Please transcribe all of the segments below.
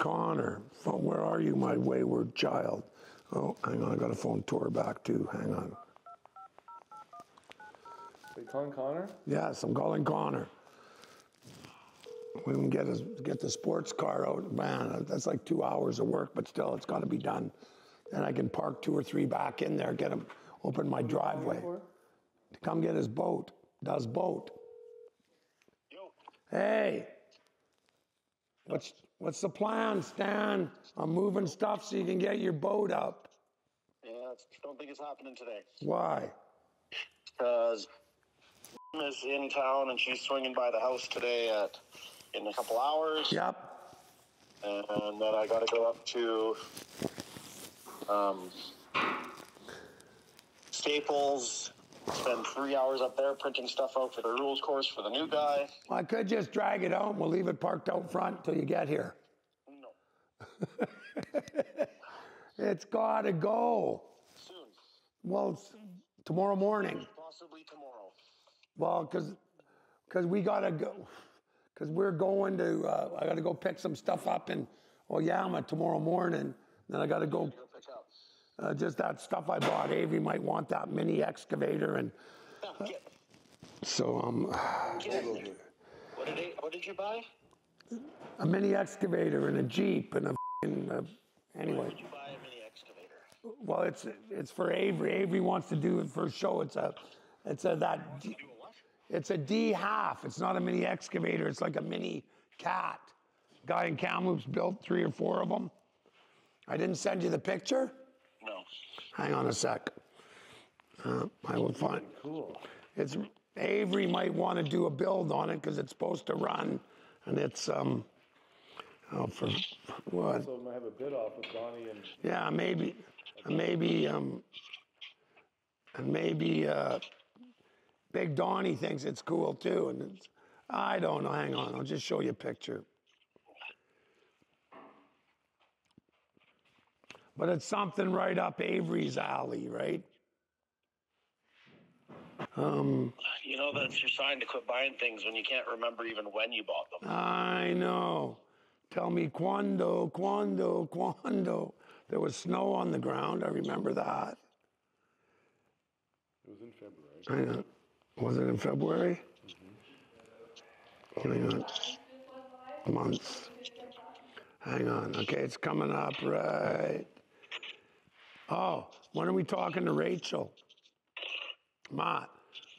Connor. Where are you, my wayward child? Oh, hang on, I got a phone Tor back too. Hang on. Are you calling Connor? Yes, I'm calling Connor. We can get the sports car out. Man, that's like 2 hours of work, but still, it's got to be done. Then I can park 2 or 3 back in there, get him, open my driveway. To come get his boat. Does boat. Yo. Hey. What's the plan, Stan? I'm moving stuff so you can get your boat up. Yeah, don't think it's happening today. Why? Because is in town and she's swinging by the house today in a couple hours. Yep. And then I got to go up to Staples, spend 3 hours up there printing stuff out for the rules course for the new guy. Well, I could just drag it out and we'll leave it parked out front till you get here. No. It's got to go. Soon. Well, it's tomorrow morning. Possibly tomorrow. Well, because we got to go. Because we're going to, I got to go pick some stuff up in Oyama tomorrow morning. Then I got to go pick up. Just that stuff I bought. Avery might want that mini excavator. And so what did you buy? A mini excavator and a Jeep and anyway. Why did you buy a mini excavator? Well, it's for Avery. Avery wants to do it for a show. It's a D half. It's not a mini excavator. It's like a mini cat. Guy in Kamloops built 3 or 4 of them. I didn't send you the picture? No. Hang on a sec. I will find. Cool. It's Avery might want to do a build on it because it's supposed to run, and it's for what? So might have a bid off with Donnie and. Yeah, maybe. Big Donnie thinks it's cool too, and I don't know. Hang on, I'll just show you a picture. But it's something right up Avery's alley, right? You know that's your sign to quit buying things when you can't remember even when you bought them. I know. Tell me quando. There was snow on the ground. I remember that. It was in February. Hang on. Was it in February? Mm-hmm. Hang on. Months. Hang on. Okay, it's coming up right. Oh, when are we talking to Rachel? Matt,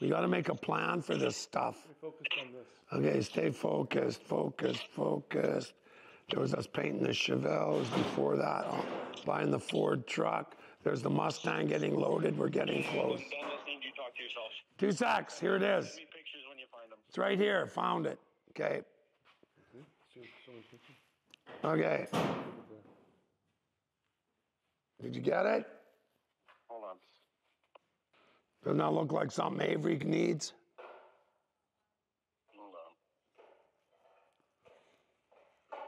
we got to make a plan for this stuff. Stay focused on this. Okay, stay focused. There was us painting the Chevelles before that, buying the Ford truck. There's the Mustang getting loaded. We're getting close. Done listening, you talk to yourself. 2 secs. Here it is. Give me pictures when you find them. It's right here. Found it. Okay. Okay. Did you get it? Hold on. Doesn't that look like something Avery needs? Hold on.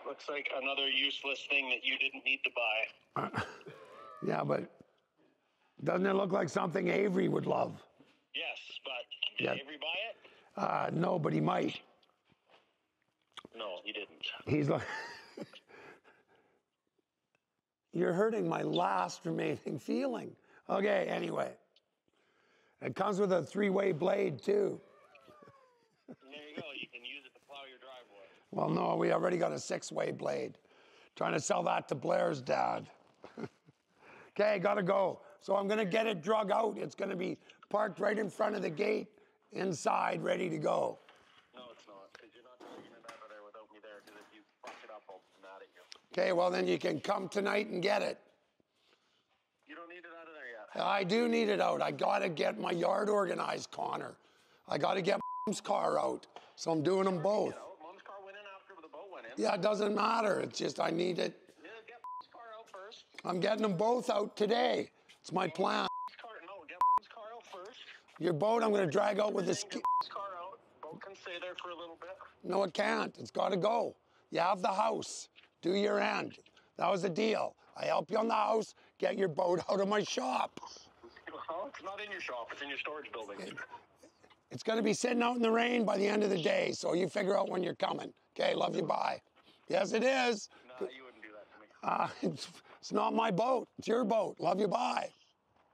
Looks like another useless thing that you didn't need to buy. Yeah, but doesn't it look like something Avery would love? Yes, but did Avery buy it? No, but he might. No, he didn't. He's like, you're hurting my last remaining feeling. Okay, anyway. It comes with a 3-way blade, too. There you go. You can use it to plow your driveway. Well, no, we already got a 6-way blade. Trying to sell that to Blair's dad. Okay, gotta go. So I'm gonna get it drug out. It's gonna be parked right in front of the gate, inside, ready to go. No, it's not, because you're not dragging it out of there without me there, because if you fuck it up, I'll be mad at you. Okay, well then you can come tonight and get it. You don't need it out of there yet. I do need it out. I gotta get my yard organized, Connor. I gotta get Mom's car out. So I'm doing them both. Mom's car went in after the boat went in. Yeah, it doesn't matter. It's just I need it. Yeah, get Mom's car out first. I'm getting them both out today. It's my plan. No, get Mom's car out first. Your boat I'm gonna drag out with this. Get Mom's car out. Boat can stay there for a little bit. No, it can't. It's gotta go. You have the house. Do your end. That was the deal. I help you on the house, get your boat out of my shop. Well, it's not in your shop, it's in your storage building. It's gonna be sitting out in the rain by the end of the day, so you figure out when you're coming. Okay, love you, bye. Yes, it is. No, you wouldn't do that to me. It's not my boat. It's your boat. Love you, bye.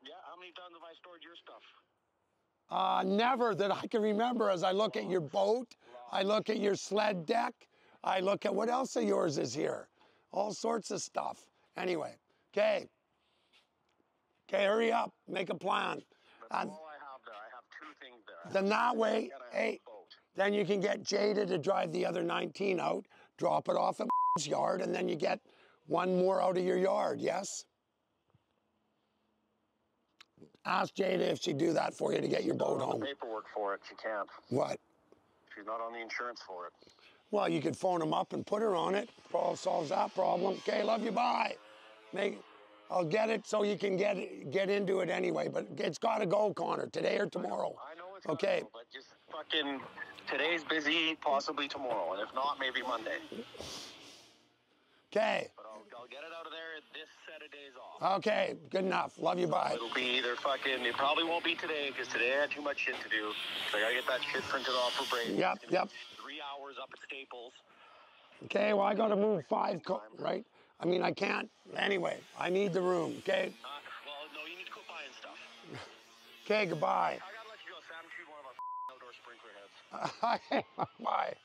Yeah, how many times have I stored your stuff? Never that I can remember. As I look at your boat, I look at your sled deck, I look at what else of yours is here. All sorts of stuff. Anyway, okay. Okay, hurry up. Make a plan. That's all I have there. I have two things there. Then that way, And I have hey, a boat. then you can get Jada to drive the other 19 out, drop it off at yard, and then you get one more out of your yard, yes? Ask Jada if she'd do that for you to get your boat The home. paperwork for it, she can't. What? She's not on the insurance for it. Well, you could phone them up and put her on it. Solves that problem. Okay, love you, bye. I'll get it so you can get into it anyway, but it's got to go, Connor, today or tomorrow. I know it's Okay. Go, but just fucking today's busy, possibly tomorrow, and if not, maybe Monday. Okay. But I'll get it out of there this set of days off. Okay, good enough. Love you, bye. It'll be either fucking, it probably won't be today, because today I had too much shit to do. So I gotta get that shit printed off for Brady. Yep, It's gonna yep. be 3 hours up at Staples. Okay, well, I got to move 5, right? I mean, I can't. Anyway, I need the room, okay? Well, no, you need to go buying stuff. Okay, goodbye. I gotta let you go, Sam. Shoot one of our outdoor sprinkler heads. Bye.